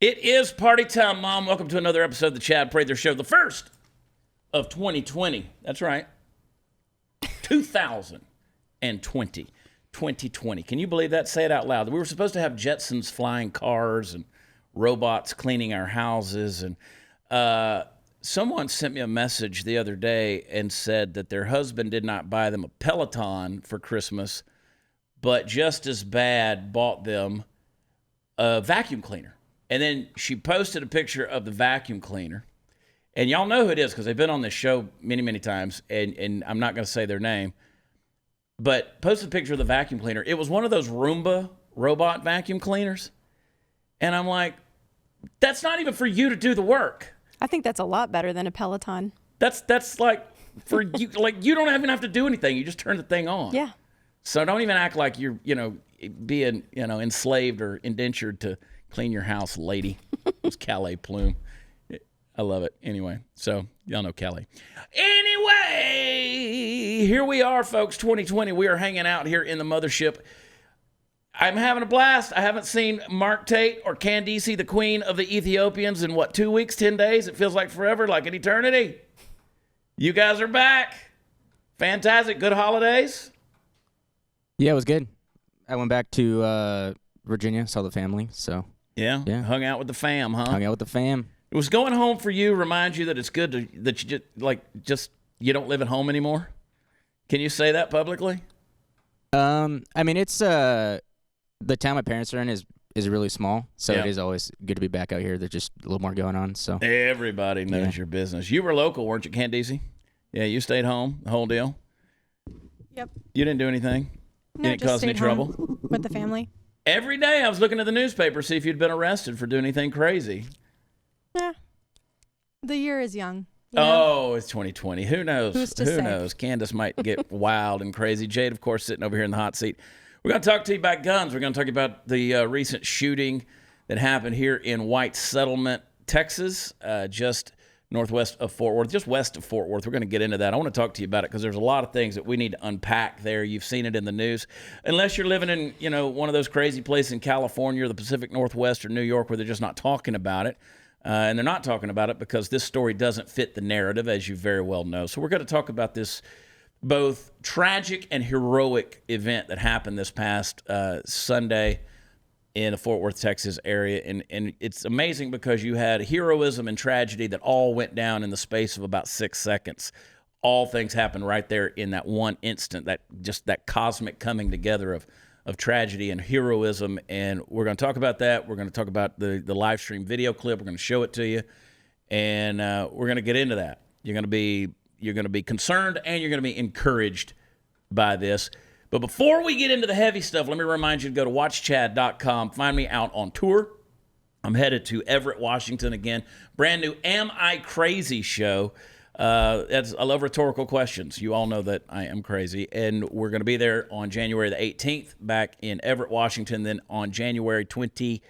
It is party time, Mom. Welcome to another episode of the Chad Prather Show, the first of 2020. That's right. 2020. 2020. Can you believe that? Say it out loud. We were supposed to have Jetsons flying cars and robots cleaning our houses. And someone sent me a message the other day and said that their husband did not buy them a Peloton for Christmas, but just as bad bought them a vacuum cleaner. And then she posted a picture of the vacuum cleaner. And y'all know who it is because they've been on this show many, many times. And I'm not going to say their name. But posted a picture of the vacuum cleaner. It was one of those Roomba robot vacuum cleaners. And I'm like, that's not even for you to do the work. I think that's a lot better than a Peloton. That's like for you. Like you don't even have to do anything. You just turn the thing on. Yeah. So don't even act like you're, being, enslaved or indentured to clean your house, lady. It's Calais Plume. I love it. Anyway, so y'all know Calais. Anyway, here we are, folks, 2020. We are hanging out here in the mothership. I'm having a blast. I haven't seen Mark Tate or Candice, the queen of the Ethiopians, in 2 weeks, 10 days? It feels like forever, like an eternity. You guys are back. Fantastic. Good holidays. Yeah, it was good. I went back to Virginia, saw the family, so. Yeah, hung out with the fam, huh? Hung out with the fam. Was going home for you remind you that it's good that you you don't live at home anymore? Can you say that publicly? I mean, it's the town my parents are in is really small, so It is always good to be back out here. There's just a little more going on. So everybody knows your business. You were local, weren't you, Candice? Yeah, you stayed home, the whole deal. Yep. You didn't do anything. No, you didn't cause any trouble with the family. Every day I was looking at the newspaper to see if you'd been arrested for doing anything crazy. Yeah. The year is young. Oh, it's 2020. Who knows? Who's to Who say? knows? Candace might get wild and crazy. Jade, of course, sitting over here in the hot seat. We're going to talk to you about guns. We're going to talk about the recent shooting that happened here in White Settlement, Texas, just northwest of Fort Worth, just west of Fort Worth. We're going to get into that. I want to talk to you about it because there's a lot of things that we need to unpack there. You've seen it in the news. Unless you're living in, one of those crazy places in California or the Pacific Northwest or New York where they're just not talking about it. And they're not talking about it because this story doesn't fit the narrative, as you very well know. So we're going to talk about this both tragic and heroic event that happened this past Sunday in the Fort Worth, Texas area. And it's amazing because you had heroism and tragedy that all went down in the space of about 6 seconds. All things happened right there in that one instant, that cosmic coming together of tragedy and heroism. And we're going to talk about that. We're going to talk about the live stream video clip. We're going to show it to you. And we're going to get into that. You're going to be concerned and you're going to be encouraged by this. But before we get into the heavy stuff, let me remind you to go to watchchad.com. Find me out on tour. I'm headed to Everett, Washington again. Brand new Am I Crazy show. I love rhetorical questions. You all know that I am crazy. And we're going to be there on January the 18th back in Everett, Washington. Then on January 24th,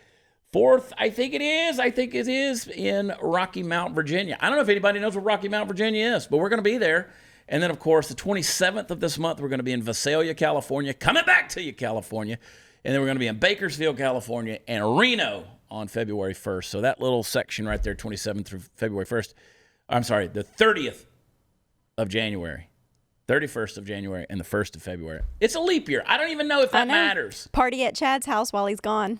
I think it is in Rocky Mount, Virginia. I don't know if anybody knows what Rocky Mount, Virginia is, but we're going to be there. And then, of course, the 27th of this month, we're going to be in Visalia, California. Coming back to you, California. And then we're going to be in Bakersfield, California, and Reno on February 1st. So that little section right there, 27th through February 1st. I'm sorry, the 30th of January, 31st of January, and the 1st of February. It's a leap year. I don't even know if that matters. Party at Chad's house while he's gone.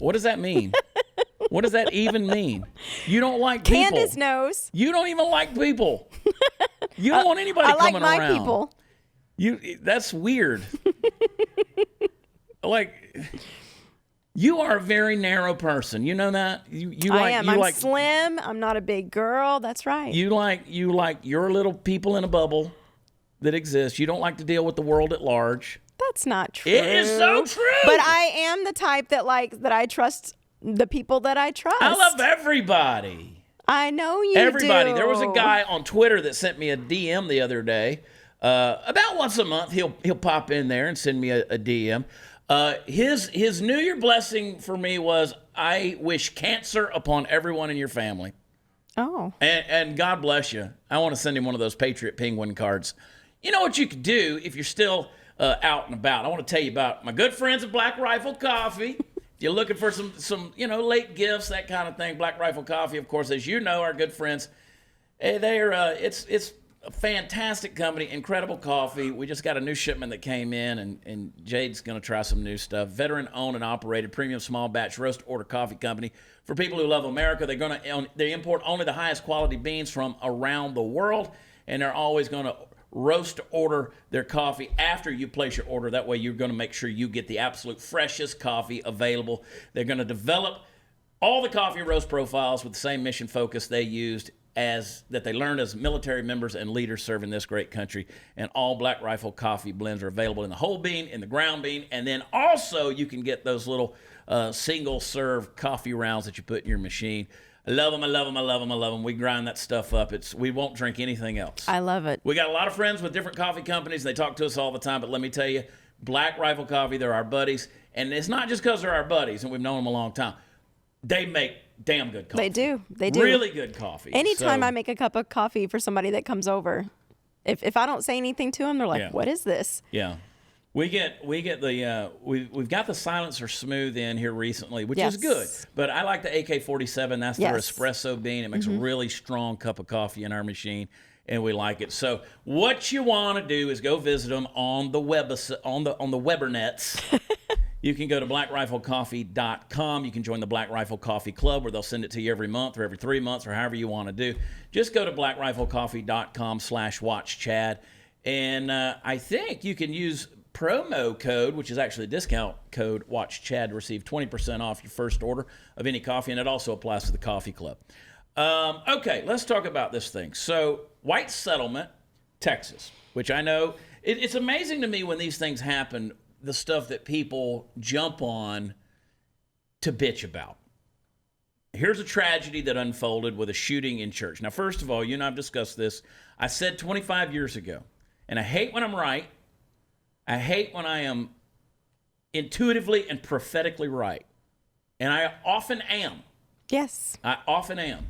What does that mean? What does that even mean? You don't like people. Candace knows. You don't even like people. You don't want anybody coming around. I like my people. That's weird. You are a very narrow person. You know that? I am. I'm slim. I'm not a big girl. That's right. You like your little people in a bubble that exists. You don't like to deal with the world at large. That's not true. It is so true. But I am the type that I trust the people that I trust. I love everybody. I know you Everybody. do. There was a guy on Twitter that sent me a DM the other day. About once a month, he'll pop in there and send me a DM. His New Year blessing for me was, I wish cancer upon everyone in your family. Oh. And God bless you. I want to send him one of those Patriot Penguin cards. You know what you could do if you're still out and about? I want to tell you about my good friends at Black Rifle Coffee. If you're looking for some late gifts, that kind of thing, Black Rifle Coffee, of course, as you know, our good friends, they're it's a fantastic company, incredible coffee. We just got a new shipment that came in, and Jade's going to try some new stuff. Veteran-owned and operated premium small batch roast order coffee company for people who love America. They import only the highest quality beans from around the world, and they're always going to roast order their coffee after you place your order. That way you're going to make sure you get the absolute freshest coffee available. They're going to develop all the coffee roast profiles with the same mission focus they used that they learned as military members and leaders serving this great country. And all Black Rifle coffee blends are available in the whole bean, in the ground bean, and then also you can get those little single serve coffee rounds that you put in your machine. I love them, I love them, I love them, I love them. We grind that stuff up. We won't drink anything else. I love it. We got a lot of friends with different coffee companies. They talk to us all the time, but let me tell you, Black Rifle Coffee, they're our buddies. And it's not just because they're our buddies and we've known them a long time. They make damn good coffee. They do. Really good coffee. Anytime I make a cup of coffee for somebody that comes over, if I don't say anything to them, they're like, "What is this?" Yeah. We've got the silencer smooth in here recently, which is good. But I like the AK-47. That's their espresso bean. It makes a really strong cup of coffee in our machine, and we like it. So what you want to do is go visit them on the Webernets. You can go to blackriflecoffee.com. You can join the Black Rifle Coffee Club, where they'll send it to you every month or every 3 months or however you want to do. Just go to blackriflecoffee.com/watchchad. And I think you can use promo code, which is actually a discount code, WatchChad, to receive 20% off your first order of any coffee, and it also applies to the coffee club. Okay, let's talk about this thing. So, White Settlement, Texas, which I know, it's amazing to me when these things happen, the stuff that people jump on to bitch about. Here's a tragedy that unfolded with a shooting in church. Now, first of all, you and I have discussed this. I said 25 years ago, and I hate when I'm right. I hate when I am intuitively and prophetically right. And I often am. Yes. I often am.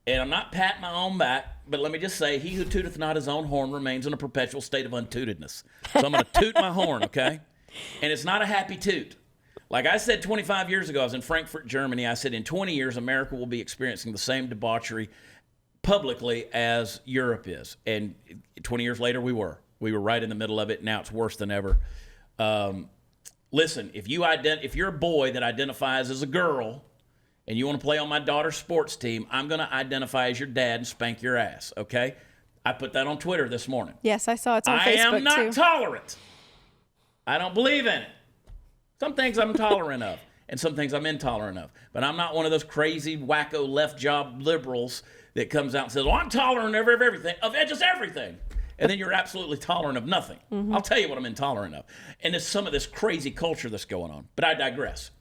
And I'm not patting my own back, but let me just say, he who tooteth not his own horn remains in a perpetual state of untootedness. So I'm going to toot my horn, okay? And it's not a happy toot. Like I said 25 years ago, I was in Frankfurt, Germany. I said in 20 years, America will be experiencing the same debauchery publicly as Europe is. And 20 years later, we were. We were right in the middle of it. Now it's worse than ever. Listen, if you're a boy that identifies as a girl and you want to play on my daughter's sports team, I'm going to identify as your dad and spank your ass, okay? I put that on Twitter this morning. Yes, I saw it on Facebook, too. I am not tolerant. I don't believe in it. Some things I'm tolerant of, and some things I'm intolerant of. But I'm not one of those crazy, wacko, left-job liberals that comes out and says, well, I'm tolerant of everything, of just everything. And then you're absolutely tolerant of nothing. Mm-hmm. I'll tell you what I'm intolerant of. And it's some of this crazy culture that's going on. But I digress.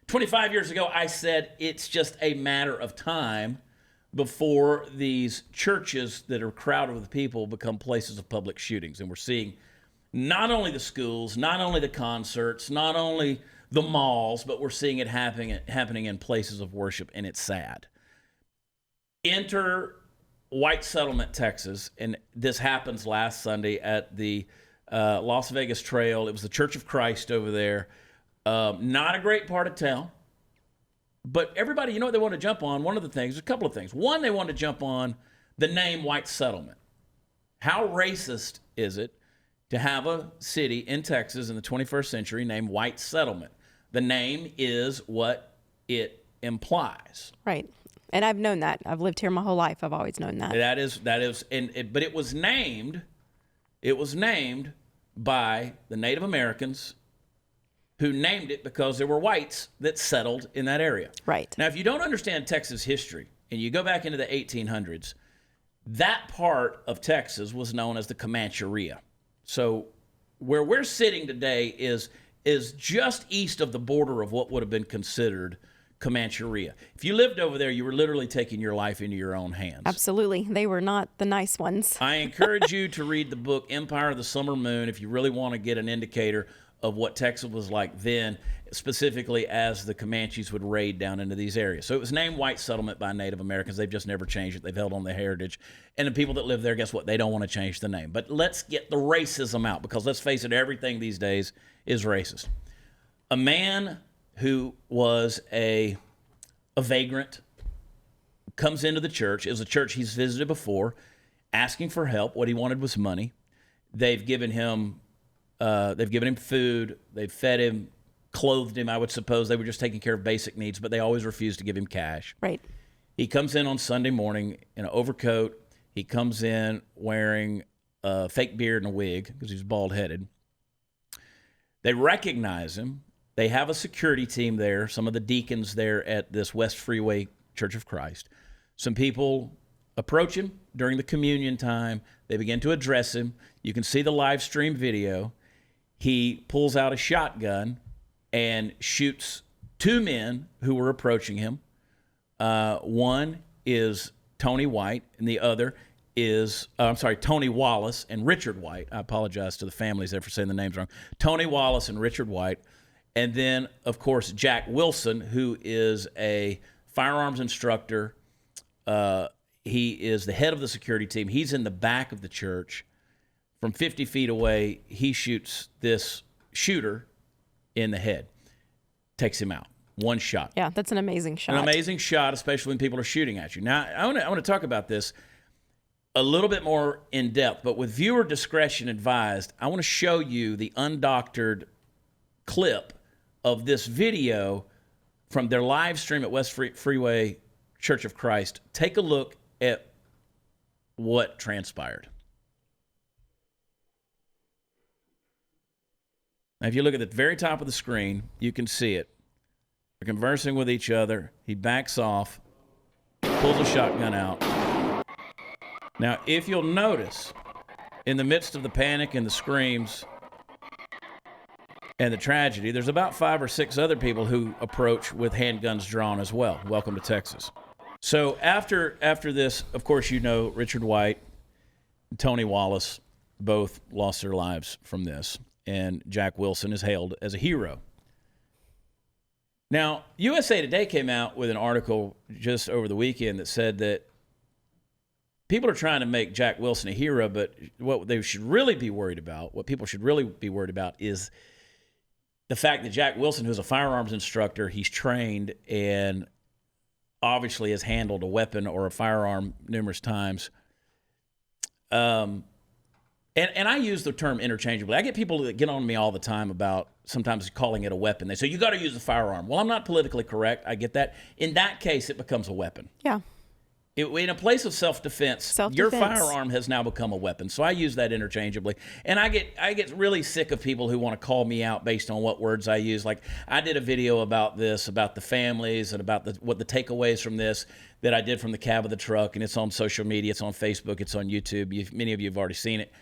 25 years ago, I said it's just a matter of time before these churches that are crowded with people become places of public shootings. And we're seeing not only the schools, not only the concerts, not only the malls, but we're seeing it happening in places of worship, and it's sad. Enter White Settlement, Texas, and this happens last Sunday at the Las Vegas Trail. It was the Church of Christ over there. Not a great part of town, but everybody, you know what they want to jump on? One of the things, a couple of things. One, they want to jump on the name White Settlement. How racist is it to have a city in Texas in the 21st century named White Settlement? The name is what it implies. Right. And I've known that. I've lived here my whole life. I've always known that. That is, but it was named by the Native Americans, who named it because there were whites that settled in that area. Right. Now, if you don't understand Texas history and you go back into the 1800s, that part of Texas was known as the Comancheria. So where we're sitting today is just east of the border of what would have been considered Comancheria. If you lived over there, you were literally taking your life into your own hands. Absolutely. They were not the nice ones. I encourage you to read the book Empire of the Summer Moon if you really want to get an indicator of what Texas was like then, specifically as the Comanches would raid down into these areas. So it was named White Settlement by Native Americans. They've just never changed it. They've held on the heritage. And the people that live there, guess what? They don't want to change the name. But let's get the racism out, because let's face it, everything these days is racist. A man who was a vagrant, comes into the church. It was a church he's visited before, asking for help. What he wanted was money. They've given him food. They've fed him, clothed him. I would suppose they were just taking care of basic needs, but they always refused to give him cash. Right. He comes in on Sunday morning in an overcoat. He comes in wearing a fake beard and a wig because he's bald-headed. They recognize him. They have a security team there, some of the deacons there at this West Freeway Church of Christ. Some people approach him during the communion time. They begin to address him. You can see the live stream video. He pulls out a shotgun and shoots two men who were approaching him. One is Tony White, and the other is, Tony Wallace and Richard White. I apologize to the families there for saying the names wrong. Tony Wallace and Richard White. And then, of course, Jack Wilson, who is a firearms instructor. He is the head of the security team. He's in the back of the church. From 50 feet away, he shoots this shooter in the head. Takes him out. One shot. Yeah, that's an amazing shot. An amazing shot, especially when people are shooting at you. Now, I want to talk about this a little bit more in depth, but with viewer discretion advised, I want to show you the undoctored clip of this video from their live stream at West Freeway Church of Christ. Take a look at what transpired. Now, if you look at the very top of the screen, you can see it. They're conversing with each other. He backs off, pulls a shotgun out. Now, if you'll notice, in the midst of the panic and the screams and the tragedy, there's about 5 or 6 other people who approach with handguns drawn as well. Welcome to Texas. So after this, of course, you know, Richard White and Tony Wallace both lost their lives from this, and Jack Wilson is hailed as a hero. Now, USA Today came out with an article just over the weekend that said that people are trying to make Jack Wilson a hero, but what they should really be worried about, what people should really be worried about is the fact that Jack Wilson, who's a firearms instructor, he's trained and obviously has handled a weapon or a firearm numerous times. And I use the term interchangeably. I get people that get on me all the time about sometimes calling it a weapon. They say, you got to use a firearm. Well, I'm not politically correct. I get that. In that case, it becomes a weapon. Yeah. In a place of self-defense, your firearm has now become a weapon. So I use that interchangeably. And I get really sick of people who want to call me out based on what words I use. Like, I did a video about this, about the families and about what the takeaways from this that I did from the cab of the truck. And it's on social media. It's on Facebook. It's on YouTube. Many of you have already seen it.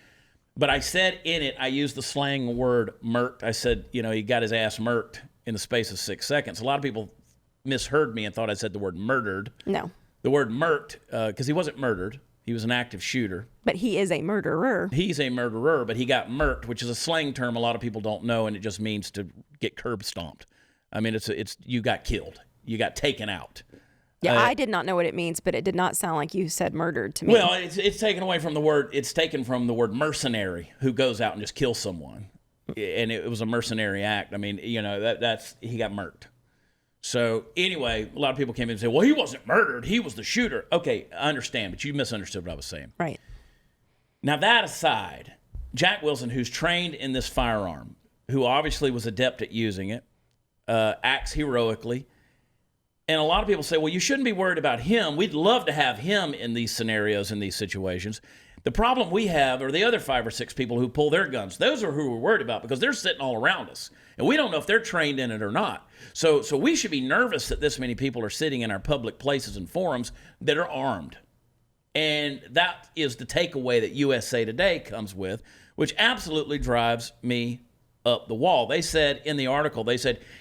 But I said in it, I used the slang word murked. I said, he got his ass murked in the space of 6 seconds. A lot of people misheard me and thought I said the word murdered. No. The word murked, because he wasn't murdered. He was an active shooter. But he is a murderer. He's a murderer, but he got murked, which is a slang term a lot of people don't know, and it just means to get curb stomped. I mean, it's you got killed. You got taken out. Yeah, I did not know what it means, but it did not sound like you said murdered to me. Well, it's taken away from the word. It's taken from the word mercenary, who goes out and just kills someone, and it was a mercenary act. I mean, that's he got murked. So anyway, a lot of people came in and said, "Well, he wasn't murdered. He was the shooter." Okay, I understand, but you misunderstood what I was saying. Right. Now that aside, Jack Wilson, who's trained in this firearm, who obviously was adept at using it, acts heroically. And a lot of people say, well, you shouldn't be worried about him. We'd love to have him in these scenarios, in these situations. The problem we have are the other 5 or 6 people who pull their guns. Those are who we're worried about because they're sitting all around us. And we don't know if they're trained in it or not. So we should be nervous that this many people are sitting in our public places and forums that are armed. And that is the takeaway that USA Today comes with, which absolutely drives me up the wall. They said in the article,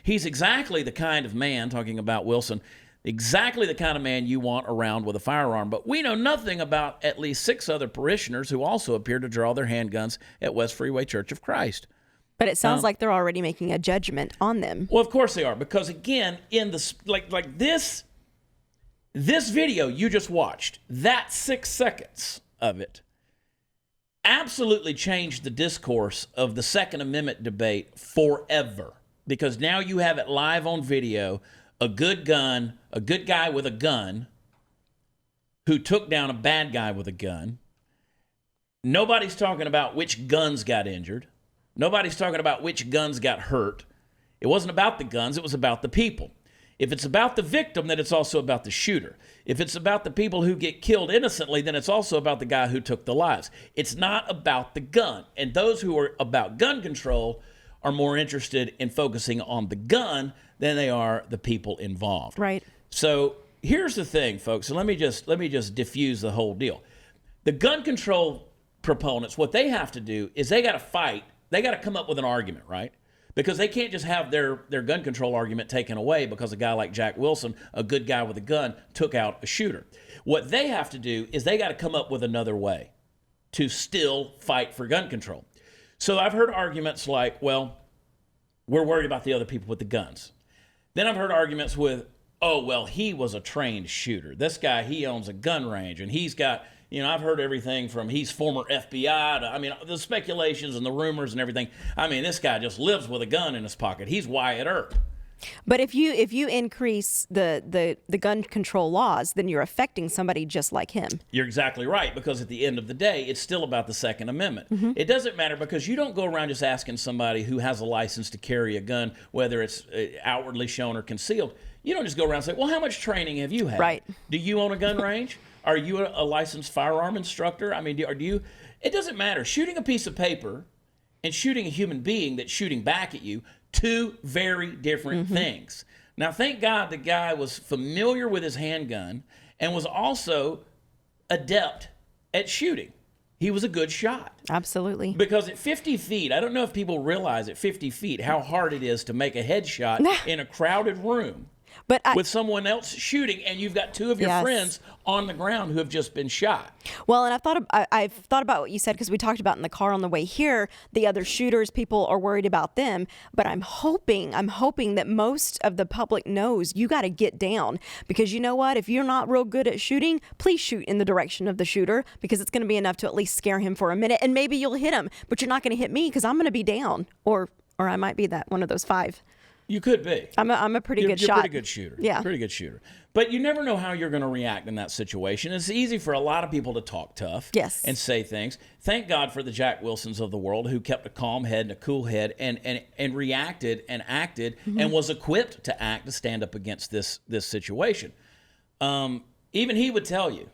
he's exactly the kind of man, talking about Wilson, exactly the kind of man you want around with a firearm. But we know nothing about at least 6 other parishioners who also appear to draw their handguns at West Freeway Church of Christ. But it sounds like they're already making a judgment on them. Well, of course they are, because again, in the like this video you just watched, that 6 seconds of it absolutely changed the discourse of the Second Amendment debate forever. because now you have it live on video, a good guy with a gun who took down a bad guy with a gun. Nobody's talking about which guns got injured. Nobody's talking about which guns got hurt. It wasn't about the guns, it was about the people. If it's about the victim, then it's also about the shooter. If it's about the people who get killed innocently, then it's also about the guy who took the lives. It's not about the gun. And those who are about gun control are more interested in focusing on the gun than they are the people involved. Right. So here's the thing, folks. So let me just diffuse the whole deal. The gun control proponents, what they have to do is they got to fight. They got to come up with an argument, right? Because they can't just have their gun control argument taken away because a guy like Jack Wilson, a good guy with a gun, took out a shooter. What they have to do is they got to come up with another way to still fight for gun control. So I've heard arguments like, well, we're worried about the other people with the guns. Then I've heard arguments with, oh, well, he was a trained shooter. This guy, he owns a gun range, and he's got, I've heard everything from he's former FBI to, the speculations and the rumors and everything. This guy just lives with a gun in his pocket. He's Wyatt Earp. But if you increase the gun control laws, then you're affecting somebody just like him. You're exactly right, because at the end of the day, it's still about the Second Amendment. Mm-hmm. It doesn't matter, because you don't go around just asking somebody who has a license to carry a gun, whether it's outwardly shown or concealed. You don't just go around and say, well, how much training have you had? Right. Do you own a gun range? Are you a licensed firearm instructor? Do you? It doesn't matter. Shooting a piece of paper and shooting a human being that's shooting back at you, two very different things. Now, thank God the guy was familiar with his handgun and was also adept at shooting. He was a good shot. Absolutely. Because at 50 feet, I don't know if people realize at 50 feet how hard it is to make a headshot in a crowded room. But with someone else shooting, and you've got two of your friends on the ground who have just been shot. Well, and I've thought about what you said, because we talked about in the car on the way here, the other shooters, people are worried about them. But I'm hoping that most of the public knows you got to get down, because you know what? If you're not real good at shooting, please shoot in the direction of the shooter, because it's going to be enough to at least scare him for a minute, and maybe you'll hit him, but you're not going to hit me because I'm going to be down, or I might be that one of those 5. You could be. I'm a pretty good shot. You're a pretty good shooter. Yeah. Pretty good shooter. But you never know how you're going to react in that situation. It's easy for a lot of people to talk tough and say things. Thank God for the Jack Wilsons of the world who kept a calm head and a cool head and reacted and acted and was equipped to act to stand up against this situation. Even he would tell you,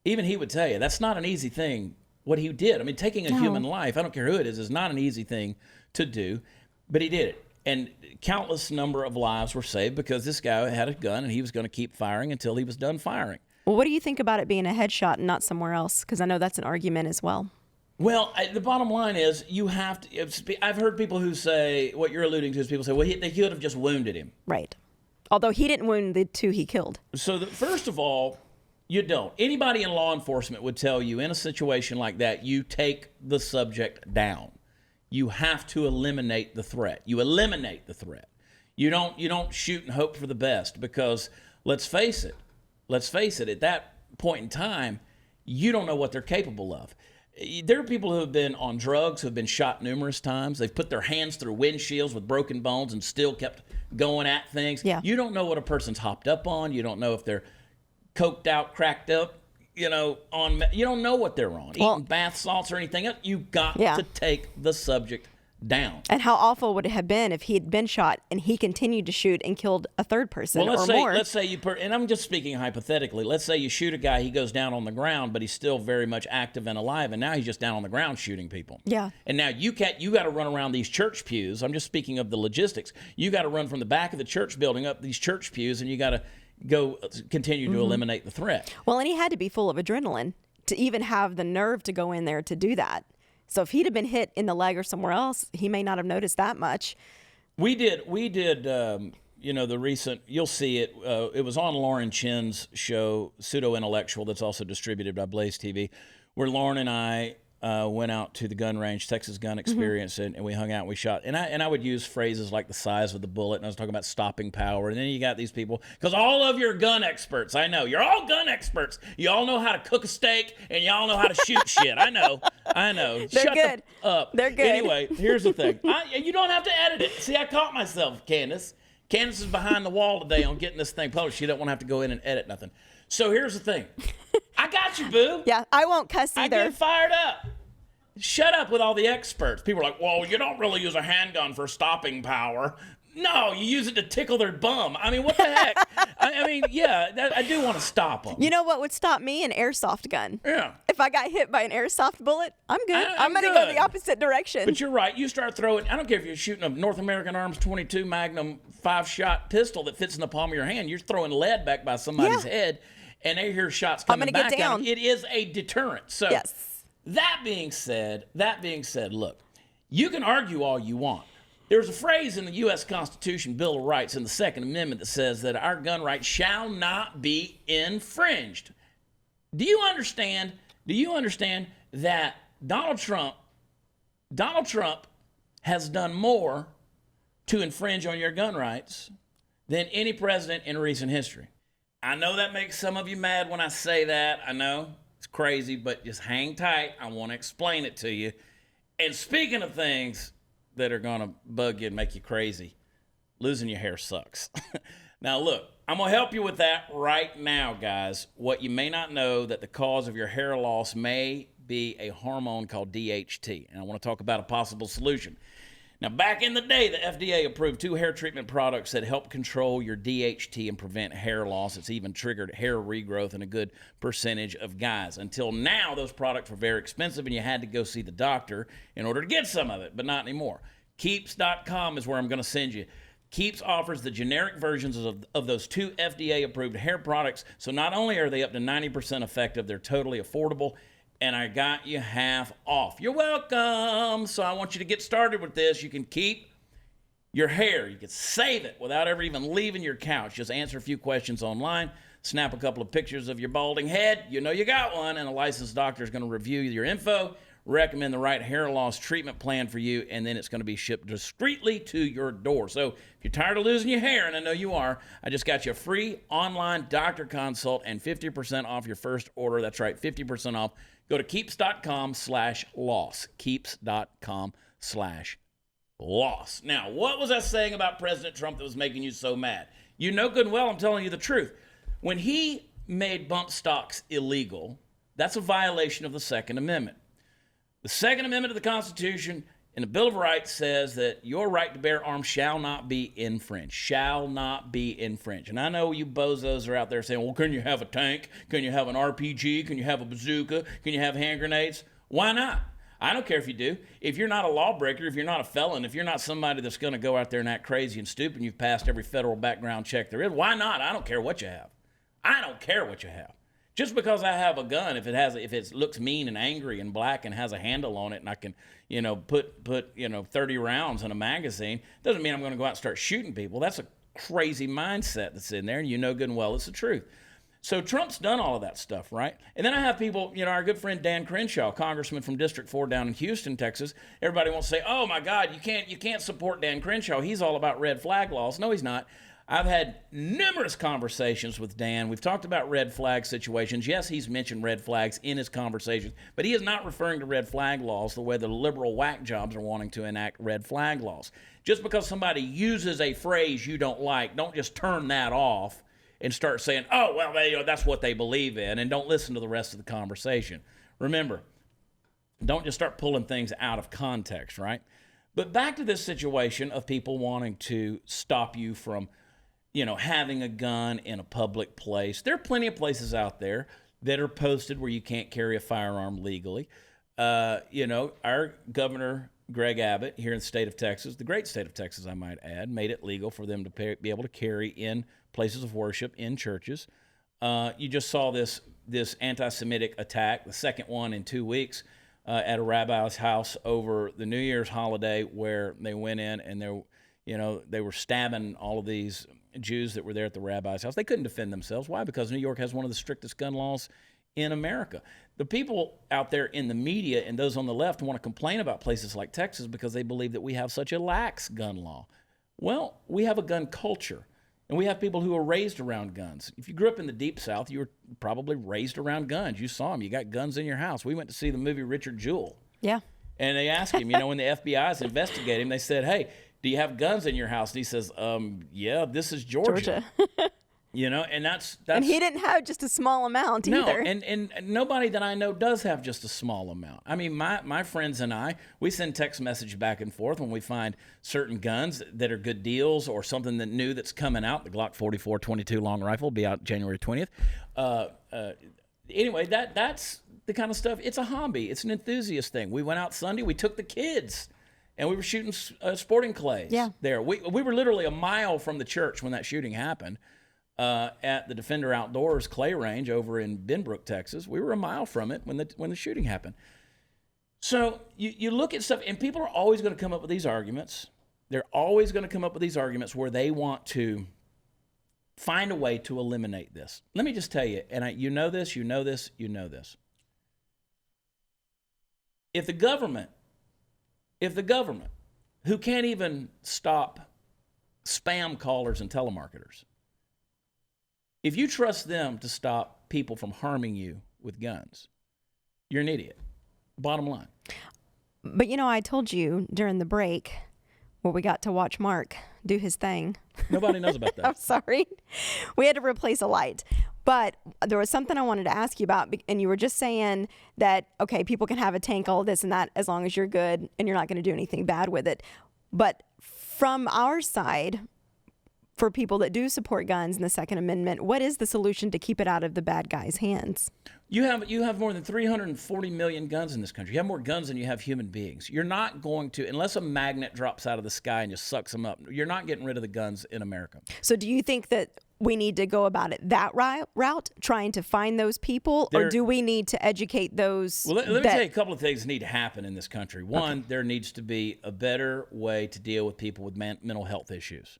that's not an easy thing what he did. Taking a human life, I don't care who it is not an easy thing to do, but he did it. And countless number of lives were saved because this guy had a gun and he was going to keep firing until he was done firing. Well, what do you think about it being a headshot and not somewhere else? Because I know that's an argument as well. Well, the bottom line is you have to. I've heard people who say, what you're alluding to is people say, well, they could have just wounded him. Right. Although he didn't wound the 2 he killed. So first of all, you don't. Anybody in law enforcement would tell you in a situation like that, you take the subject down. You have to eliminate the threat. You eliminate the threat. You don't shoot and hope for the best, because let's face it, at that point in time, you don't know what they're capable of. There are people who have been on drugs, who have been shot numerous times. They've put their hands through windshields with broken bones and still kept going at things. Yeah. You don't know what a person's hopped up on. You don't know if they're coked out, cracked up. You don't know what they're on. Eating bath salts or anything else. You've got to take the subject down. And how awful would it have been if he had been shot and he continued to shoot and killed a third person or more? Let's say and I'm just speaking hypothetically. Let's say you shoot a guy, he goes down on the ground, but he's still very much active and alive, and now he's just down on the ground shooting people. Yeah. And now you got to run around these church pews. I'm just speaking of the logistics. You got to run from the back of the church building up these church pews, and you got to continue to eliminate the threat. Well, and he had to be full of adrenaline to even have the nerve to go in there to do that. So if he'd have been hit in the leg or somewhere else, he may not have noticed that much. We did. The recent, you'll see it. It was on Lauren Chin's show, Pseudo Intellectual, that's also distributed by Blaze TV, where Lauren and I went out to the gun range, Texas Gun Experience, and we hung out and we shot. And I would use phrases like the size of the bullet, and I was talking about stopping power. And then you got these people, because all of your gun experts, I know, you're all gun experts. You all know how to cook a steak, and you all know how to shoot shit. I know. I know. They're Shut good. up. They're good. Anyway, here's the thing. You don't have to edit it. See, I caught myself, Candace. Candace is behind the wall today on getting this thing published. She don't want to have to go in and edit nothing. So here's the thing. I got you, boo. Yeah, I won't cuss I either. get fired up. Shut up with all the experts. People are like, well, you don't really use a handgun for stopping power. No, you use it to tickle their bum. I mean, what the heck? I mean, yeah, I do want to stop them. You know what would stop me? An airsoft gun. Yeah. If I got hit by an airsoft bullet, I'm good. I'm going to go good. the opposite direction. But you're right. You start throwing, I don't care if you're shooting a North American Arms 22 Magnum 5-shot pistol that fits in the palm of your hand. You're throwing lead back by somebody's head, and they hear shots coming I'm gonna back get down. at them. It is a deterrent. So Yes. that being said, look, you can argue all you want. There's a phrase in the U.S. Constitution, Bill of Rights, in the Second Amendment that says that our gun rights shall not be infringed. Do you understand that Donald Trump has done more to infringe on your gun rights than any president in recent history? I know that makes some of you mad when I say that. I know it's crazy, but just hang tight. I want to explain it to you. And speaking of things that are going to bug you and make you crazy, losing your hair sucks. Now, look, I'm going to help you with that right now, guys. What you may not know, that the cause of your hair loss may be a hormone called DHT, and I want to talk about a possible solution. Now, back in the day, the FDA approved 2 hair treatment products that help control your DHT and prevent hair loss. It's even triggered hair regrowth in a good percentage of guys. Until now, those products were very expensive, and you had to go see the doctor in order to get some of it, but not anymore. Keeps.com is where I'm going to send you. Keeps offers the generic versions of those 2 FDA-approved hair products, so not only are they up to 90% effective, they're totally affordable, and I got you half off. You're welcome. So I want you to get started with this. You can keep your hair. You can save it without ever even leaving your couch. Just answer a few questions online, snap a couple of pictures of your balding head. You know you got one, and a licensed doctor is going to review your info, recommend the right hair loss treatment plan for you, and then it's going to be shipped discreetly to your door. So if you're tired of losing your hair, and I know you are, I just got you a free online doctor consult and 50% off your first order. That's right, 50% off. Go to keeps.com/loss. Keeps.com/loss. Now, what was I saying about President Trump that was making you so mad? You know good and well I'm telling you the truth. When he made bump stocks illegal, that's a violation of the Second Amendment. The Second Amendment of the Constitution and the Bill of Rights says that your right to bear arms shall not be infringed. Shall not be infringed. And I know you bozos are out there saying, well, can you have a tank? Can you have an RPG? Can you have a bazooka? Can you have hand grenades? Why not? I don't care if you do. If you're not a lawbreaker, if you're not a felon, if you're not somebody that's going to go out there and act crazy and stupid, and you've passed every federal background check there is, why not? I don't care what you have. I don't care what you have. Just because I have a gun, if it looks mean and angry and black and has a handle on it, and I can, put 30 rounds in a magazine, doesn't mean I'm going to go out and start shooting people. That's a crazy mindset that's in there, and you know good and well it's the truth. So Trump's done all of that stuff, right? And then I have people, our good friend Dan Crenshaw, congressman from District 4 down in Houston, Texas. Everybody wants to say, oh my God, you can't support Dan Crenshaw. He's all about red flag laws. No, he's not. I've had numerous conversations with Dan. We've talked about red flag situations. Yes, he's mentioned red flags in his conversations, but he is not referring to red flag laws the way the liberal whack jobs are wanting to enact red flag laws. Just because somebody uses a phrase you don't like, don't just turn that off and start saying, oh, well, that's what they believe in, and don't listen to the rest of the conversation. Remember, don't just start pulling things out of context, right? But back to this situation of people wanting to stop you from having a gun in a public place. There are plenty of places out there that are posted where you can't carry a firearm legally. Our governor, Greg Abbott, here in the state of Texas, the great state of Texas, I might add, made it legal for them to be able to carry in places of worship, in churches. You just saw this anti-Semitic attack, the second one in 2 weeks, at a rabbi's house over the New Year's holiday, where they went in and they were stabbing all of these Jews that were there at the rabbi's house. They couldn't defend themselves. Why? Because New York has one of the strictest gun laws in America. The people out there in the media and those on the left want to complain about places like Texas because they believe that we have such a lax gun law. Well, we have a gun culture. And we have people who are raised around guns. If you grew up in the Deep South, you were probably raised around guns. You saw them. You got guns in your house. We went to see the movie Richard Jewell. Yeah. And they asked him, when the FBI's investigating him, they said, hey, do you have guns in your house? And he says, yeah, this is Georgia. And that's and he didn't have just a small amount either. No, and nobody that I know does have just a small amount. I mean, my friends and I, we send text message back and forth when we find certain guns that are good deals or something that new that's coming out. The Glock 44 22 long rifle will be out January 20th. Anyway, that's the kind of stuff. It's a hobby. It's an enthusiast thing. We went out Sunday. We took the kids. And we were shooting sporting clays there. We were literally a mile from the church when that shooting happened. At the Defender Outdoors clay range over in Benbrook, Texas. We were a mile from it when the shooting happened. So you look at stuff, and people are always going to come up with these arguments. They're always going to come up with these arguments where they want to find a way to eliminate this. Let me just tell you, and you know this. If the government, who can't even stop spam callers and telemarketers, if you trust them to stop people from harming you with guns, you're an idiot. Bottom line. But I told you during the break where we got to watch Mark do his thing. Nobody knows about that. I'm sorry. We had to replace a light. But there was something I wanted to ask you about, and you were just saying that, okay, people can have a tank, all this and that, as long as you're good and you're not going to do anything bad with it. But from our side, for people that do support guns and the Second Amendment, what is the solution to keep it out of the bad guys' hands? You have more than 340 million guns in this country. You have more guns than you have human beings. You're not going to, unless a magnet drops out of the sky and just sucks them up, you're not getting rid of the guns in America. So do you think that we need to go about it that route, trying to find those people, or do we need to educate those? Well, let me tell you a couple of things that need to happen in this country. One, there needs to be a better way to deal with people with mental health issues.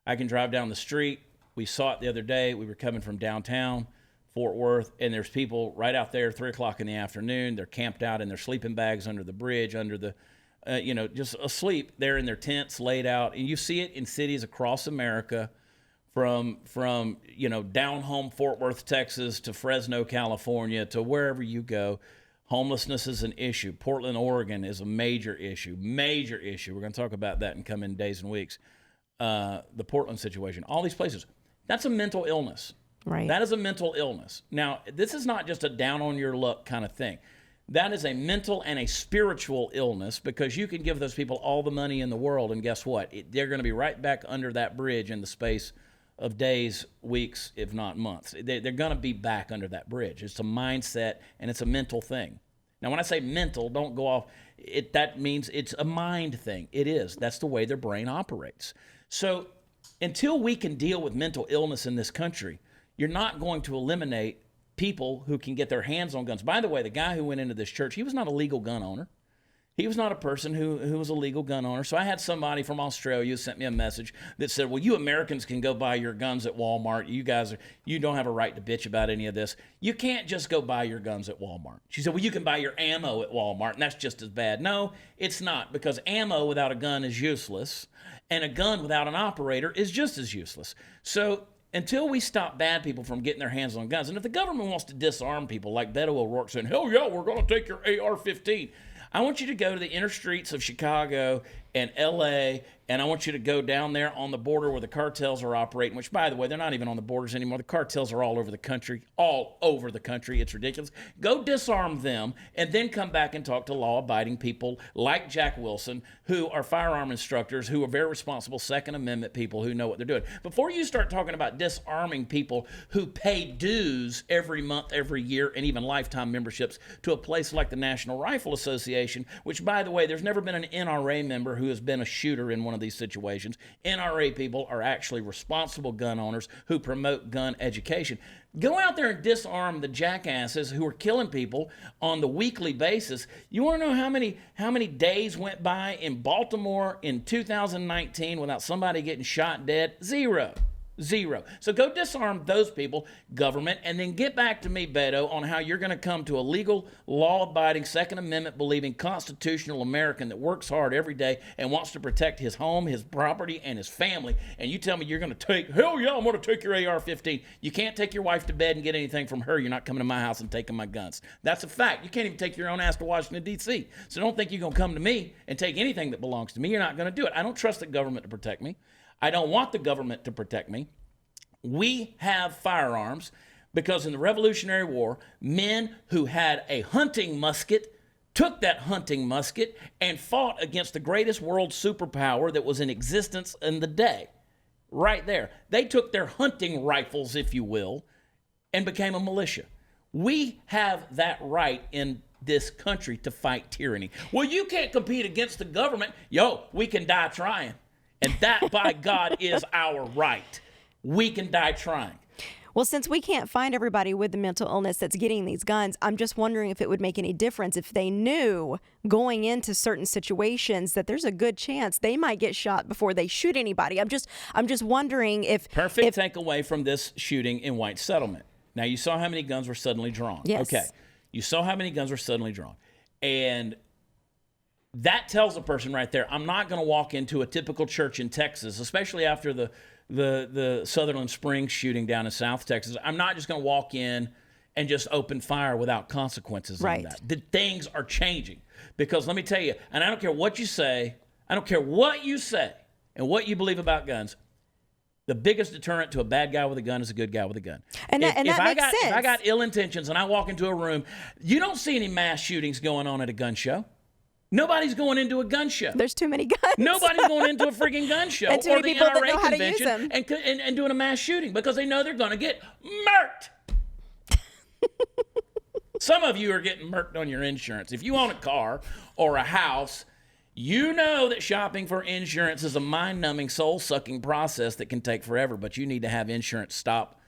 I can drive down the street. We saw it the other day. We were coming from downtown Fort Worth, and there's people right out there, 3 o'clock in the afternoon. They're camped out in their sleeping bags under the bridge, under the, just asleep. They're in their tents laid out. And you see it in cities across America from down home Fort Worth, Texas to Fresno, California, to wherever you go. Homelessness is an issue. Portland, Oregon is a major issue. Major issue. We're going to talk about that in coming days and weeks. The Portland situation, all these places, that's a mental illness. Right. That is a mental illness. Now, this is not just a down on your luck kind of thing. That is a mental and a spiritual illness, because you can give those people all the money in the world, and guess what? They're going to be right back under that bridge in the space of days, weeks, if not months. They're going to be back under that bridge. It's a mindset, and it's a mental thing. Now, when I say mental, don't go off. That means it's a mind thing. It is. That's the way their brain operates. So until we can deal with mental illness in this country, you're not going to eliminate people who can get their hands on guns. By the way, the guy who went into this church, he was not a legal gun owner. He was not a person who was a legal gun owner. So I had somebody from Australia sent me a message that said, well, you Americans can go buy your guns at Walmart. You don't have a right to bitch about any of this. You can't just go buy your guns at Walmart. She said, well, you can buy your ammo at Walmart, and that's just as bad. No, it's not, because ammo without a gun is useless, and a gun without an operator is just as useless. So until we stop bad people from getting their hands on guns, and if the government wants to disarm people like Beto O'Rourke saying, hell yeah, we're going to take your AR-15, I want you to go to the inner streets of Chicago and L.A., and I want you to go down there on the border where the cartels are operating, which, by the way, they're not even on the borders anymore. The cartels are all over the country. It's ridiculous. Go disarm them, and then come back and talk to law-abiding people like Jack Wilson, who are firearm instructors, who are very responsible Second Amendment people who know what they're doing. Before you start talking about disarming people who pay dues every month, every year, and even lifetime memberships to a place like the National Rifle Association, which, by the way, there's never been an NRA member who has been a shooter in one of these situations. NRA people are actually responsible gun owners who promote gun education. Go out there and disarm the jackasses who are killing people on the weekly basis. You want to know how many days went by in Baltimore in 2019 without somebody getting shot dead? Zero. Zero. So go disarm those people, government, and then get back to me, Beto, on how you're going to come to a legal, law-abiding, Second Amendment-believing, constitutional American that works hard every day and wants to protect his home, his property, and his family. And you tell me you're going to take, hell yeah, I'm going to take your AR-15. You can't take your wife to bed and get anything from her. You're not coming to my house and taking my guns. That's a fact. You can't even take your own ass to Washington, D.C. So don't think you're going to come to me and take anything that belongs to me. You're not going to do it. I don't trust the government to protect me. I don't want the government to protect me. We have firearms because in the Revolutionary War, men who had a hunting musket took that hunting musket and fought against the greatest world superpower that was in existence in the day. Right there. They took their hunting rifles, if you will, and became a militia. We have that right in this country to fight tyranny. Well, you can't compete against the government. Yo, we can die trying. And that, by God, is our right. We can die trying. Well, since we can't find everybody with the mental illness that's getting these guns, I'm just wondering if it would make any difference if they knew going into certain situations that there's a good chance they might get shot before they shoot anybody. I'm just wondering if... Perfect takeaway from this shooting in White Settlement. Now, you saw how many guns were suddenly drawn. Yes. Okay. You saw how many guns were suddenly drawn. And that tells a person right there, I'm not going to walk into a typical church in Texas, especially after the Sutherland Springs shooting down in South Texas. I'm not just going to walk in and just open fire without consequences on that. The things are changing. Because let me tell you, and I don't care what you say, and what you believe about guns, the biggest deterrent to a bad guy with a gun is a good guy with a gun. And that makes sense. If I got ill intentions and I walk into a room, you don't see any mass shootings going on at a gun show. Nobody's going into a gun show. There's too many guns. Nobody's going into a freaking gun show and too or many the people NRA that know how to use convention them. and doing a mass shooting because they know they're going to get murked. Some of you are getting murked on your insurance. If you own a car or a house, you know that shopping for insurance is a mind-numbing, soul-sucking process that can take forever, but you need to have insurance stop.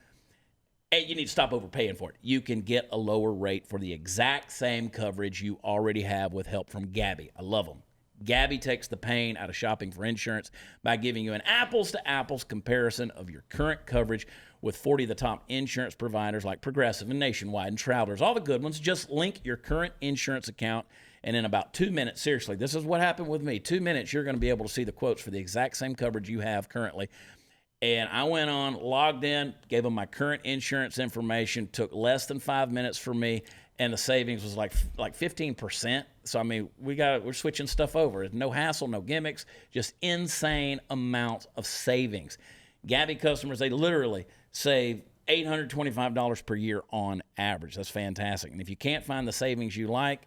And you need to stop overpaying for it. You can get a lower rate for the exact same coverage you already have with help from Gabby. I love them. Gabby takes the pain out of shopping for insurance by giving you an apples-to-apples comparison of your current coverage with 40 of the top insurance providers like Progressive and Nationwide and Travelers, all the good ones. Just link your current insurance account, and in about 2 minutes, seriously, this is what happened with me. 2 minutes, you're going to be able to see the quotes for the exact same coverage you have currently. And I went on, logged in, gave them my current insurance information, took less than 5 minutes for me, and the savings was like 15%. So, I mean, we're switching stuff over. No hassle, no gimmicks, just insane amount of savings. Gabby customers, they literally save $825 per year on average. That's fantastic. And if you can't find the savings you like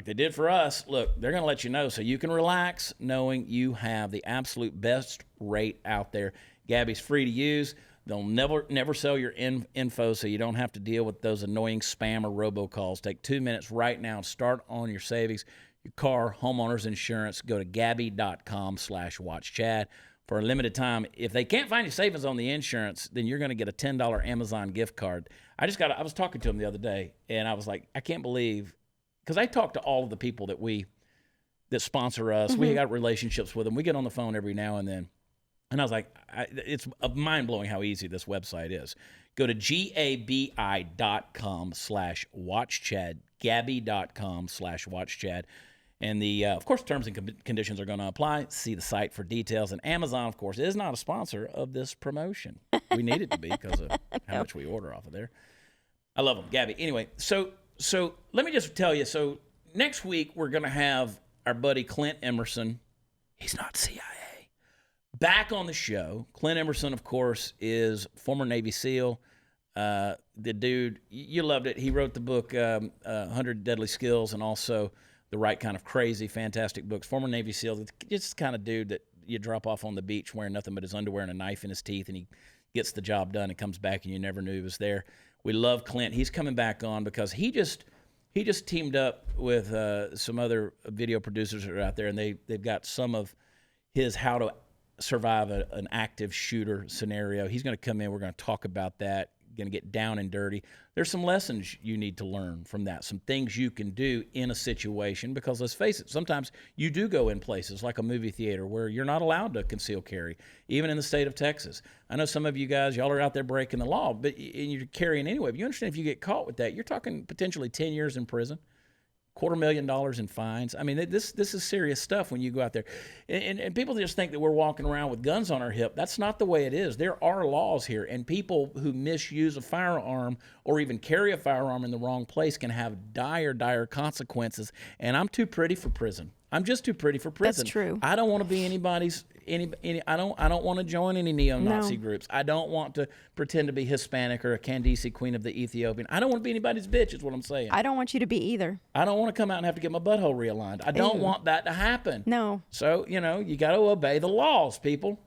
they did for us, look, they're going to let you know so you can relax knowing you have the absolute best rate out there. Gabby's free to use. They'll never sell your info, so you don't have to deal with those annoying spam or robocalls. Take 2 minutes right now and start on your savings, your car, homeowners insurance. Go to Gabby.com/watchchad. For a limited time, if they can't find your savings on the insurance, then you're going to get a $10 Amazon gift card. I was talking to them the other day, and I was like, I can't believe, because I talk to all of the people that sponsor us. Mm-hmm. We got relationships with them. We get on the phone every now and then. And I was like, it's mind-blowing how easy this website is. Go to gabi.com/watchchad, gabi.com/watchchad. And of course, terms and conditions are going to apply. See the site for details. And Amazon, of course, is not a sponsor of this promotion. We need it to be because of how much we order off of there. I love them, Gabby. Anyway, so let me just tell you. So next week, we're going to have our buddy Clint Emerson. He's not CIA. Back on the show. Clint Emerson, of course, is former Navy SEAL. The dude, you loved it. He wrote the book 100 Deadly Skills and also The Right Kind of Crazy, fantastic books. Former Navy SEAL, just the kind of dude that you drop off on the beach wearing nothing but his underwear and a knife in his teeth, and he gets the job done and comes back and you never knew he was there. We love Clint. He's coming back on because he just teamed up with some other video producers that are out there, and they've got some of his how to survive an active shooter scenario. He's going to come in. We're going to talk about that, going to get down and dirty. There's some lessons you need to learn from that, some things you can do in a situation, because let's face it, sometimes you do go in places like a movie theater where you're not allowed to conceal carry, even in the state of Texas. I know some of you guys, y'all are out there breaking the law, but and you're carrying anyway. But you understand, if you get caught with that, you're talking potentially 10 years in prison. $250,000 in fines. I mean, this is serious stuff when you go out there. And people just think that we're walking around with guns on our hip. That's not the way it is. There are laws here, and people who misuse a firearm or even carry a firearm in the wrong place can have dire consequences. And I'm too pretty for prison. I'm just too pretty for prison. That's true. I don't want to be anybody's. I don't want to join any neo-Nazi groups. I don't want to pretend to be Hispanic or a Candice, queen of the Ethiopian. I don't want to be anybody's bitch, is what I'm saying. I don't want you to be either. I don't want to come out and have to get my butthole realigned. I don't want that to happen. No. So, you got to obey the laws, people.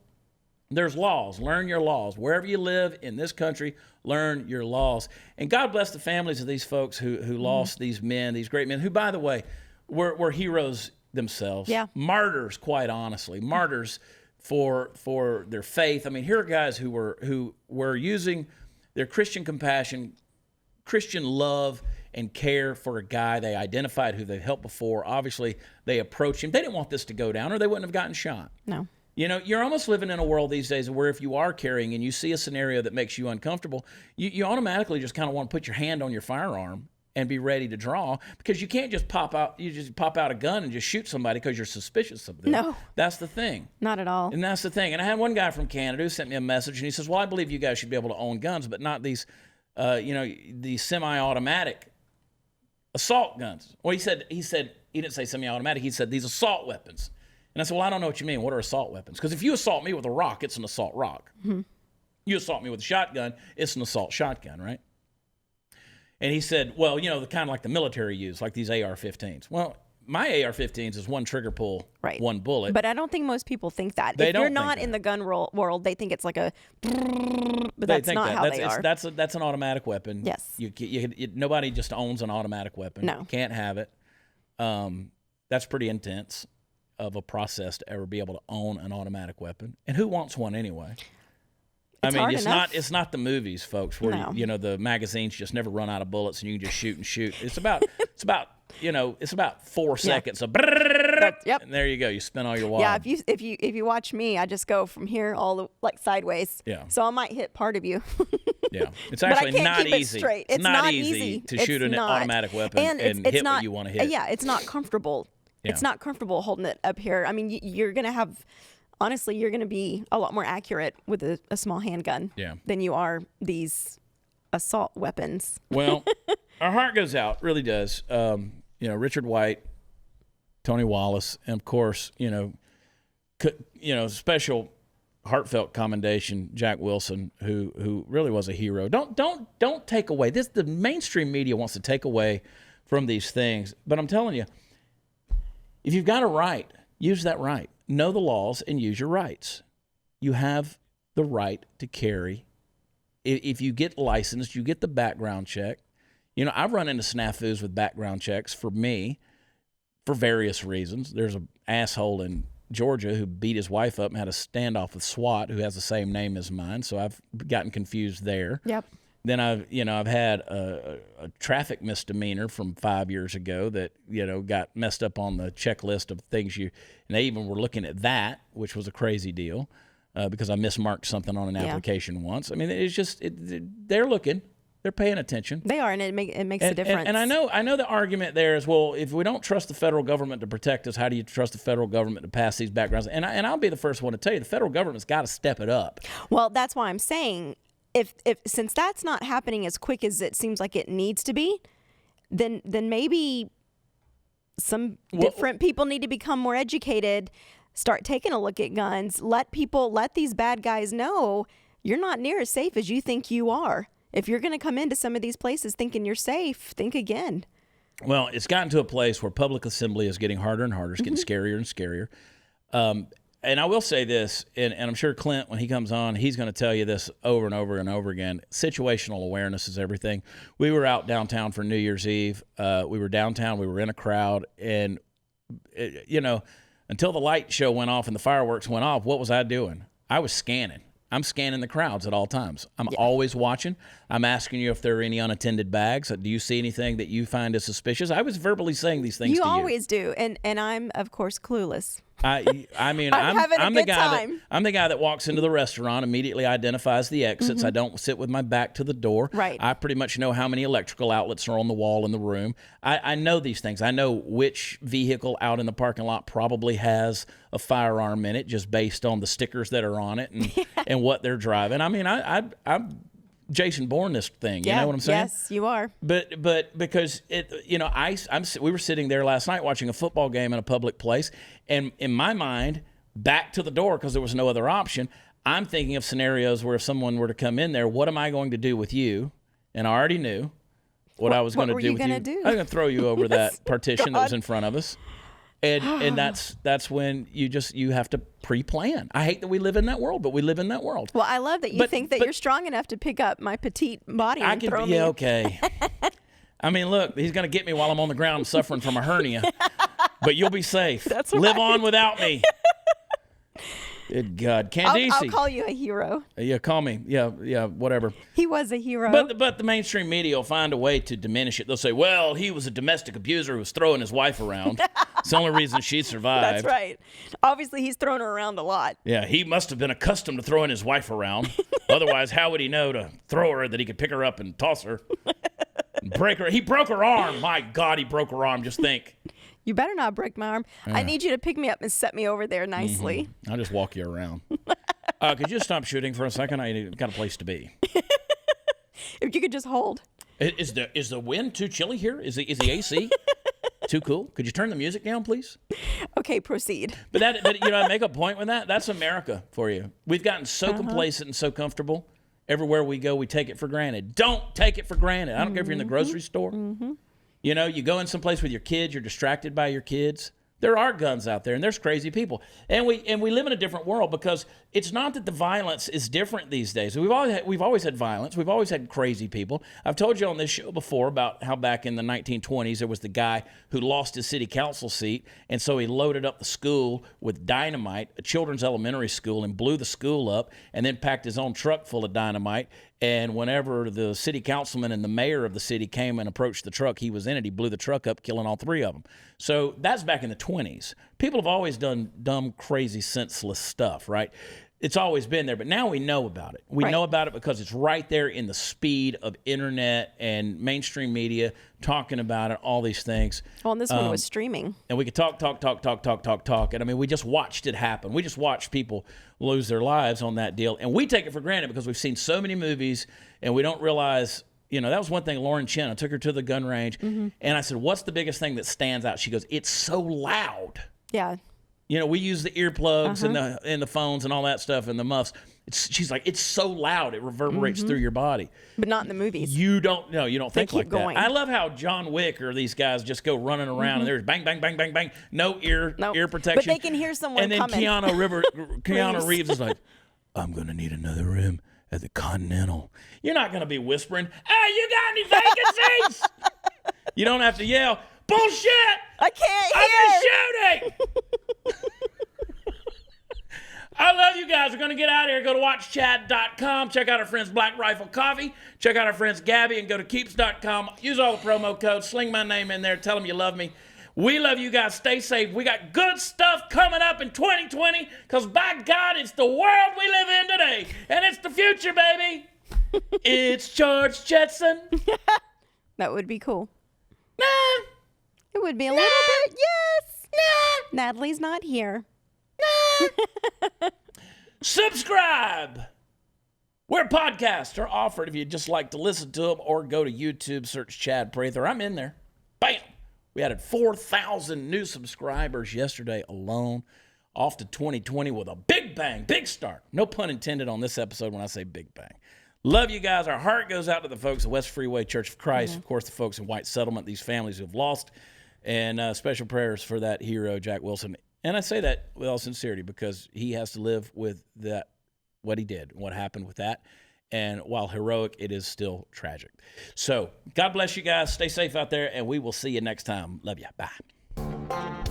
There's laws. Learn your laws. Wherever you live in this country, learn your laws. And God bless the families of these folks who lost these men, these great men, who, by the way, were heroes themselves. Yeah. Martyrs, quite honestly. Martyrs for their faith. I mean, here are guys who were using their Christian compassion, Christian love, and care for a guy they identified who they've helped before. Obviously, they approached him. They didn't want this to go down, or they wouldn't have gotten shot. No. You're almost living in a world these days where if you are carrying and you see a scenario that makes you uncomfortable, you automatically just kind of want to put your hand on your firearm and be ready to draw, because you can't just pop out a gun and just shoot somebody because you're suspicious of them. No. That's the thing. Not at all. And that's the thing. And I had one guy from Canada who sent me a message, and he says, well, I believe you guys should be able to own guns, but not these, these semi-automatic assault guns. Well, he said he didn't say semi-automatic. He said these assault weapons. And I said, well, I don't know what you mean. What are assault weapons? Because if you assault me with a rock, it's an assault rock. Mm-hmm. You assault me with a shotgun, it's an assault shotgun, right? And he said, well, the kind of like the military use, like these AR-15s. Well, my AR-15s is one trigger pull, right, one bullet. But I don't think most people think that. If you're not in the gun world, they think it's like a, but that's not how they are. That's an automatic weapon. Yes. Nobody just owns an automatic weapon. No. You can't have it. That's pretty intense of a process to ever be able to own an automatic weapon. And who wants one anyway? It's not the movies, folks, where the magazines just never run out of bullets and you can just shoot and shoot. It's about 4 seconds of yep. And there you go. You spin all your wad. Yeah, if you watch me, I just go from here all the sideways. Yeah. So I might hit part of you. Yeah. It's actually not easy. It's not easy to shoot an automatic weapon and hit what you want to hit. Yeah, it's not comfortable. Yeah. It's not comfortable holding it up here. I mean, you're going to have, honestly, you're going to be a lot more accurate with a small handgun than you are these assault weapons. Well, our heart goes out, really does. Richard White, Tony Wallace, and of course, special heartfelt commendation, Jack Wilson, who really was a hero. Don't take away this. The mainstream media wants to take away from these things, but I'm telling you, if you've got a right, use that right. Know the laws and use your rights. You have the right to carry. If you get licensed, you get the background check. I've run into snafus with background checks for me for various reasons. There's an asshole in Georgia who beat his wife up and had a standoff with SWAT who has the same name as mine, so I've gotten confused there. Yep. Then I've had a traffic misdemeanor from 5 years ago that got messed up on the checklist of things and they even were looking at that, which was a crazy deal because I mismarked something on an application once. I mean, it's just they're looking, they're paying attention. They are, and it makes a difference. And I know the argument there is, well, if we don't trust the federal government to protect us, how do you trust the federal government to pass these backgrounds? And I'll be the first one to tell you, the federal government's got to step it up. Well, that's why I'm saying. If since that's not happening as quick as it seems like it needs to be, then maybe some different people need to become more educated, start taking a look at guns, let these bad guys know you're not near as safe as you think you are. If you're going to come into some of these places thinking you're safe, think again. Well, it's gotten to a place where public assembly is getting harder and harder. It's getting scarier and scarier. And I will say this, and I'm sure Clint, when he comes on, he's going to tell you this over and over and over again. Situational awareness is everything. We were out downtown for New Year's Eve. We were downtown. We were in a crowd. And, until the light show went off and the fireworks went off, what was I doing? I was scanning. I'm scanning the crowds at all times. I'm always watching. I'm asking you if there are any unattended bags. Do you see anything that you find as suspicious? I was verbally saying these things to you. You always do, and I'm of course clueless. I mean, I'm the guy that walks into the restaurant, immediately identifies the exits. I don't sit with my back to the door. Right. I pretty much know how many electrical outlets are on the wall in the room. I know these things. I know which vehicle out in the parking lot probably has a firearm in it, just based on the stickers that are on it and what they're driving. I mean, I'm Jason Bourne this thing. You know what I'm saying? Yes, you are. But because we were sitting there last night watching a football game in a public place, and in my mind, back to the door because there was no other option. I'm thinking of scenarios where if someone were to come in there, what am I going to do with you? And I already knew what I was going to do with you. What were you going to do? I was going to throw you over that partition that was God. in front of us. And that's when you have to pre-plan. I hate that we live in that world, but we live in that world. Well, I love that you think that you're strong enough to pick up my petite body and throw me. Yeah, okay. I mean, look, he's going to get me while I'm on the ground suffering from a hernia. But you'll be safe. That's Live right. on without me. Good God. Candice. I'll call you a hero. Yeah, call me. Yeah, whatever. He was a hero. But the mainstream media will find a way to diminish it. They'll say, well, he was a domestic abuser who was throwing his wife around. It's the only reason she survived. That's right. Obviously, he's thrown her around a lot. Yeah, he must have been accustomed to throwing his wife around. Otherwise, how would he know to throw her that he could pick her up and toss her? And break her. He broke her arm. My God, he broke her arm. Just think. You better not break my arm. I need you to pick me up and set me over there nicely. I'll just walk you around. Could you stop shooting for a second? I got a place to be. If you could just hold. Is the wind too chilly here? Is the AC too cool? Could you turn the music down, please? Okay, proceed. But I make a point with that. That's America for you. We've gotten so complacent and so comfortable. Everywhere we go, we take it for granted. Don't take it for granted. I don't care if you're in the grocery store. You know, you go in someplace with your kids, you're distracted by your kids. There are guns out there, and there's crazy people. And we live in a different world because it's not that the violence is different these days. We've always had violence. We've always had crazy people. I've told you on this show before about how back in the 1920s there was the guy who lost his city council seat, and so he loaded up the school with dynamite, a children's elementary school, and blew the school up, and then packed his own truck full of dynamite. And whenever the city councilman and the mayor of the city came and approached the truck he was in it, he blew the truck up, killing all three of them. So that's back in the 20s. People have always done dumb, crazy, senseless stuff, right? It's always been there, but now we know about it. We know about it because it's right there in the speed of internet and mainstream media talking about it, all these things. Well, and this one was streaming. And we could talk. And I mean, we just watched it happen. We just watched people lose their lives on that deal. And we take it for granted because we've seen so many movies and we don't realize, that was one thing. Lauren Chen, I took her to the gun range and I said, what's the biggest thing that stands out? She goes, it's so loud. Yeah. We use the earplugs and the phones and all that stuff and the muffs. She's like, it's so loud it reverberates through your body. But not in the movies. You don't think like going. that. I love how John Wick or these guys just go running around and there's bang, bang, bang, bang, bang. No ear protection. But they can hear someone coming. And then Keanu Reeves is like, I'm going to need another room at the Continental. You're not going to be whispering, hey, you got any vacancies? You don't have to yell, bullshit! I can't I've been shooting! I love you guys. We're going to get out of here. Go to watchchad.com. Check out our friends Black Rifle Coffee. Check out our friends Gabby and go to keeps.com. Use all the promo codes. Sling my name in there. Tell them you love me. We love you guys. Stay safe. We got good stuff coming up in 2020 because, by God, it's the world we live in today. And it's the future, baby. It's George Jetson. That would be cool. Nah. It would be a little bit. Yes. Nah. Natalie's not here. Subscribe where podcasts are offered if you'd just like to listen to them, or go to YouTube, search Chad Prather. I'm in there. Bam! We added 4,000 new subscribers yesterday alone. Off to 2020 with a big bang, big start. No pun intended on this episode when I say big bang. Love you guys. Our heart goes out to the folks at West Freeway Church of Christ. Of course, the folks in White Settlement, these families who have lost. And special prayers for that hero, Jack Wilson. And I say that with all sincerity because he has to live with that, what he did, what happened with that. And while heroic, it is still tragic. So God bless you guys. Stay safe out there, and we will see you next time. Love you. Bye.